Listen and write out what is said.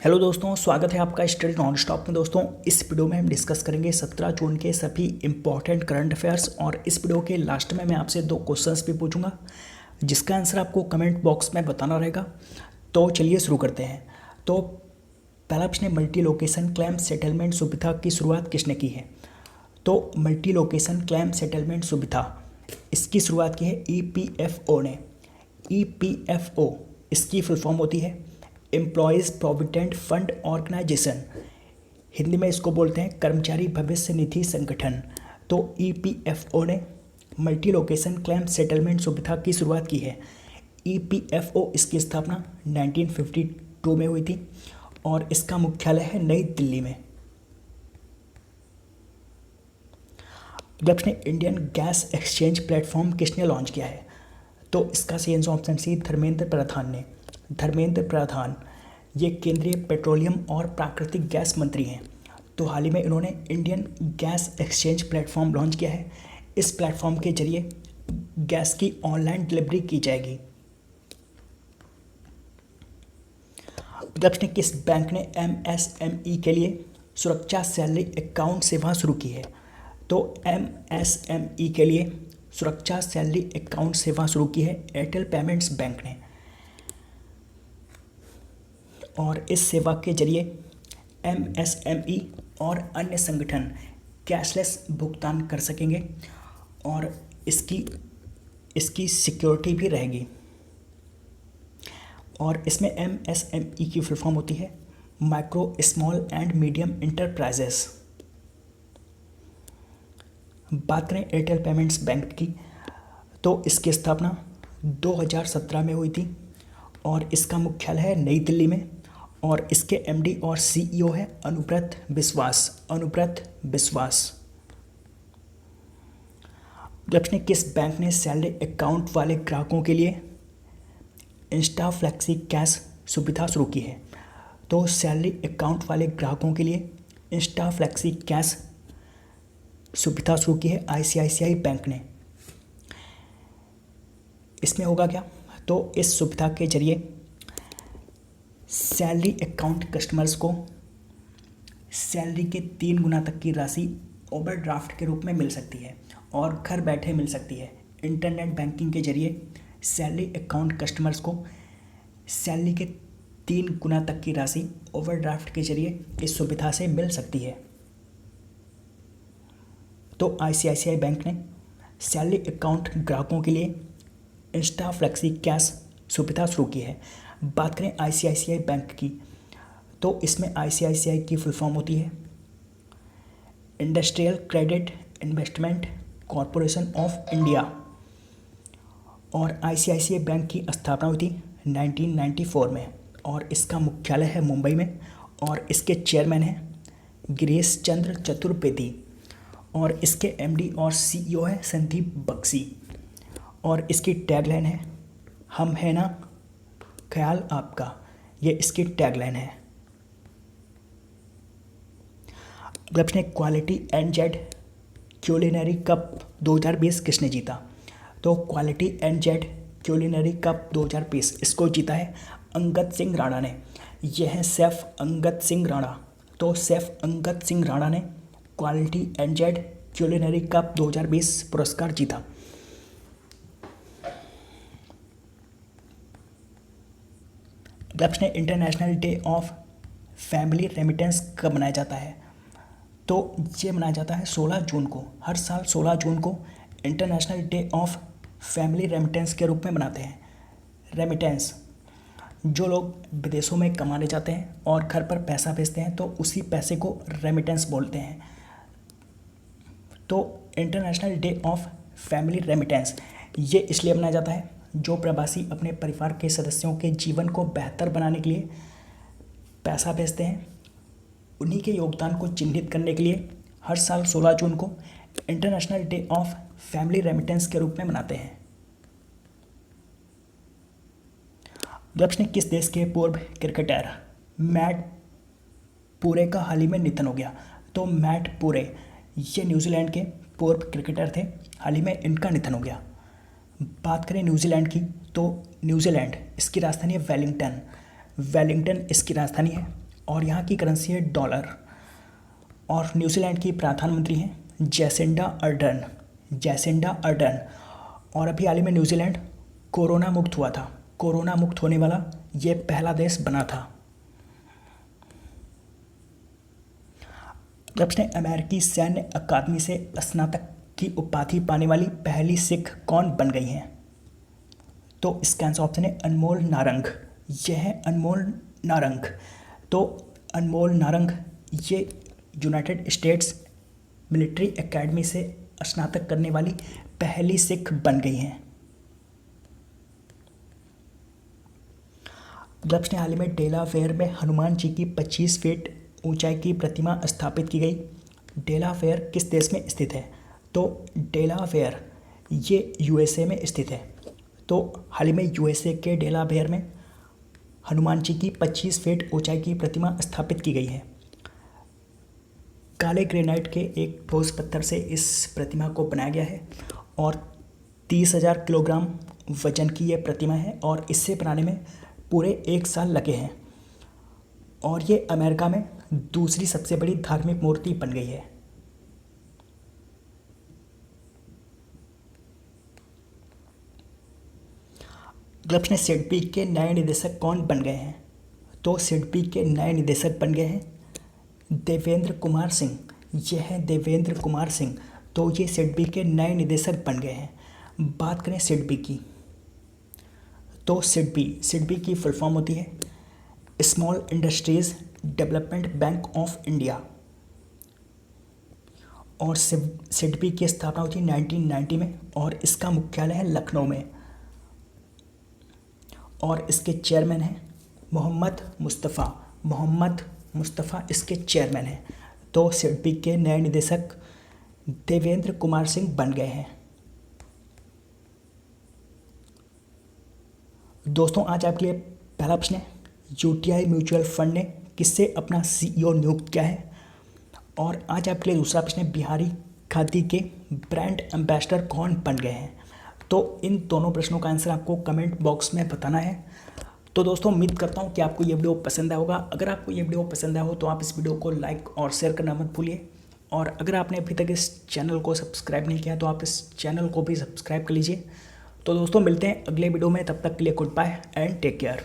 Hello दोस्तों, स्वागत है आपका स्टडी नॉन स्टॉप में। दोस्तों, इस वीडियो में हम डिस्कस करेंगे 17 जून के सभी इंपॉर्टेंट करंट अफेयर्स और इस वीडियो के लास्ट में मैं आपसे 2 क्वेश्चंस भी पूछूंगा जिसका आंसर आपको कमेंट बॉक्स में बताना रहेगा। तो चलिए शुरू करते हैं। तो पहला प्रश्न है, मल्टी लोकेशन क्लेम सेटलमेंट सुविधा की शुरुआत किसने की है? तो मल्टी लोकेशन क्लेम सेटलमेंट सुविधा इसकी शुरुआत की है EPFO ने। EPFO इसकी फुल फॉर्म होती है employees provident fund organisation. Hindi में इसको बोलते हैं कर्मचारी भविष्य निधि संगठन। तो EPFO ने मल्टी लोकेशन क्लेम सेटलमेंट सुविधा की शुरुआत की है। EPFO इसकी स्थापना 1952 में हुई थी और इसका मुख्यालय है नई दिल्ली में। प्रश्न, इंडियन गैस एक्सचेंज प्लेटफॉर्म किसने लॉन्च किया है? तो इसका सही answer option C Dharmendra Pradhan ने। धर्मेंद्र प्रधान ये केंद्रीय पेट्रोलियम और प्राकृतिक गैस मंत्री हैं। तो हाल ही में इन्होंने Indian gas exchange platform launch किया है। इस प्लेटफॉर्म के जरिए गैस की ऑनलाइन डिलीवरी की जाएगी। प्रश्न, किस बैंक ने MSME के लिए सुरक्षा सैलरी अकाउंट सेवा शुरू की है? तो MSME के लिए सुरक्षा सैलरी अकाउंट सेवा शुरू की है एयरटेल पेमेंट्स बैंक ने। और इस सेवा के जरिए MSME और अन्य संगठन कैशलेस भुगतान कर सकेंगे और इसकी सिक्योरिटी भी रहेगी। और इसमें MSME की फुल फॉर्म होती है micro small and medium enterprises. बात करें एयरटेल पेमेंट्स बैंक की, तो इसकी स्थापना 2017 में हुई थी और इसका मुख्यालय है नई दिल्ली में और इसके MD और CEO है अनुव्रत विश्वास। प्रश्न, किस बैंक ने सैलरी अकाउंट वाले ग्राहकों के लिए इंस्टा फ्लेक्सी कैश सुविधा शुरू की है? तो सैलरी अकाउंट वाले ग्राहकों के लिए इंस्टा फ्लेक्सी कैश सुविधा शुरू की है ICICI बैंक ने। इसमें होगा क्या? तो इस सुविधा के जरिए सैलरी अकाउंट कस्टमर्स को सैलरी के 3 गुना तक की राशि ओवरड्राफ्ट के रूप में मिल सकती है और घर बैठे मिल सकती है। इंटरनेट बैंकिंग के जरिए सैलरी अकाउंट कस्टमर्स को सैलरी के 3 गुना तक की राशि ओवरड्राफ्ट के जरिए इस सुविधा से मिल सकती है। तो ICICI बैंक ने सैलरी अकाउंट ग्राहकों के लिए इंस्टा फ्लेक्सी कैश सुविधा शुरू की है। बात करें ICICI बैंक की, तो इसमें ICICI की फुल फॉर्म होती है industrial credit investment corporation of India. और ICICI बैंक की स्थापना हुई थी 1994 में और इसका मुख्यालय है मुंबई में और इसके चेयरमैन हैं गिरीश चंद्र चतुर्वेदी और इसके MD और CEO है संदीप बख्शी। और इसकी टैगलाइन है हम है ना ख्याल आपका, ये इसकी टैगलाइन है। प्रश्न, क्वालिटी NZ क्यूलिनरी कप 2020 किसने जीता? तो क्वालिटी NZ क्यूलिनरी कप 2020 इसको जीता है अंगद सिंह राणा ने। यह है शेफ अंगद सिंह राणा। तो शेफ अंगद सिंह राणा ने क्वालिटी NZ क्यूलिनरी कप 2020 पुरस्कार जीता। प्रश्न, international day of family remittance कब मनाया जाता है? तो ये मनाया जाता है 16 जून को। हर साल 16 जून को international day of family remittance के रूप में मनाते हैं। रेमिटेंस, जो लोग विदेशों में कमाने जाते हैं और घर पर पैसा भेजते हैं तो उसी पैसे को रेमिटेंस बोलते हैं। तो international day of family remittance ये इसलिए मनाया जाता है जो प्रवासी अपने परिवार के सदस्यों के जीवन को बेहतर बनाने के लिए पैसा भेजते हैं, उन्हीं के योगदान को चिन्हित करने के लिए हर साल 16 जून को international day of family remittance के रूप में मनाते हैं। प्रश्न, किस देश के पूर्व क्रिकेटर मैट पूरे का हाल ही में निधन हो गया? तो मैट पूरे ये न्यूजीलैंड के पूर्व क्रिकेटर थे, हाल ही में इनका निधन हो गया। बात करें न्यूजीलैंड की, तो न्यूजीलैंड इसकी राजधानी है वेलिंगटन। वेलिंगटन इसकी राजधानी है और यहाँ की करेंसी है डॉलर। और न्यूजीलैंड की प्रधानमंत्री हैं जैसिंडा अर्डर्न, जैसिंडा अर्डर्न। और अभी हाल ही में न्यूजीलैंड कोरोना मुक्त हुआ था, कोरोना मुक्त होने वाला ये पहला देश बना था। प्रश्न है, अमेरिकी सैन्य अकादमी से स्नातक की उपाधि पाने वाली पहली सिख कौन बन गई हैं? तो इसका आंसर ऑप्शन है अनमोल नारंग। यह है अनमोल नारंग। तो अनमोल नारंग ये यूनाइटेड स्टेट्स मिलिट्री एकेडमी से स्नातक करने वाली पहली सिख बन गई हैं। प्रश्न, हाल ही में डेलावेयर में हनुमान जी की 25 फीट ऊंचाई की प्रतिमा स्थापित की गई। डेलावेयर किस देश में स्थित है? तो डेलावेयर ये यूएसए में स्थित है। तो हाल ही में यूएसए के डेलावेयर में हनुमान जी की 25 फीट ऊंचाई की प्रतिमा स्थापित की गई है। काले ग्रेनाइट के एक ठोस पत्थर से इस प्रतिमा को बनाया गया है और 30,000 किलोग्राम वजन की यह प्रतिमा है और इसे बनाने में पूरे 1 साल लगे हैं। और ये अमेरिका में दूसरी सबसे बड़ी धार्मिक मूर्ति बन गई है। प्रश्न, सिडबी के नए निदेशक कौन बन गए हैं? तो सिडबी के नए निदेशक बन गए हैं देवेंद्र कुमार सिंह। यह है देवेंद्र कुमार सिंह। तो ये सिडबी के नए निदेशक बन गए हैं। बात करें सिडबी की, तो सिडबी की फुल फॉर्म होती है small industries development bank of India. और सिडबी की स्थापना हुई थी 1990 में और इसका मुख्यालय है लखनऊ में। और इसके चेयरमैन हैं मोहम्मद मुस्तफ़ा इसके चेयरमैन हैं। तो सिडबी के नए निदेशक देवेंद्र कुमार सिंह बन गए हैं। दोस्तों, आज आपके लिए पहला प्रश्न है, यूटीआई म्यूचुअल फंड ने किससे अपना सीईओ नियुक्त किया है? और आज आपके लिए दूसरा प्रश्न है, बिहारी खादी के ब्रांड एम्बेसडर कौन बन गए हैं? तो इन दोनों प्रश्नों का आंसर आपको कमेंट बॉक्स में बताना है। तो दोस्तों, उम्मीद करता हूँ कि आपको ये वीडियो पसंद आया होगा। अगर आपको ये वीडियो पसंद आया हो तो आप इस वीडियो को लाइक और शेयर करना मत भूलिए। और अगर आपने अभी तक इस चैनल को सब्सक्राइब नहीं किया तो आप इस चैनल को भी सब्सक्राइब कर लीजिए। तो दोस्तों, मिलते हैं अगले वीडियो में, तब तक के लिए good bye and take care.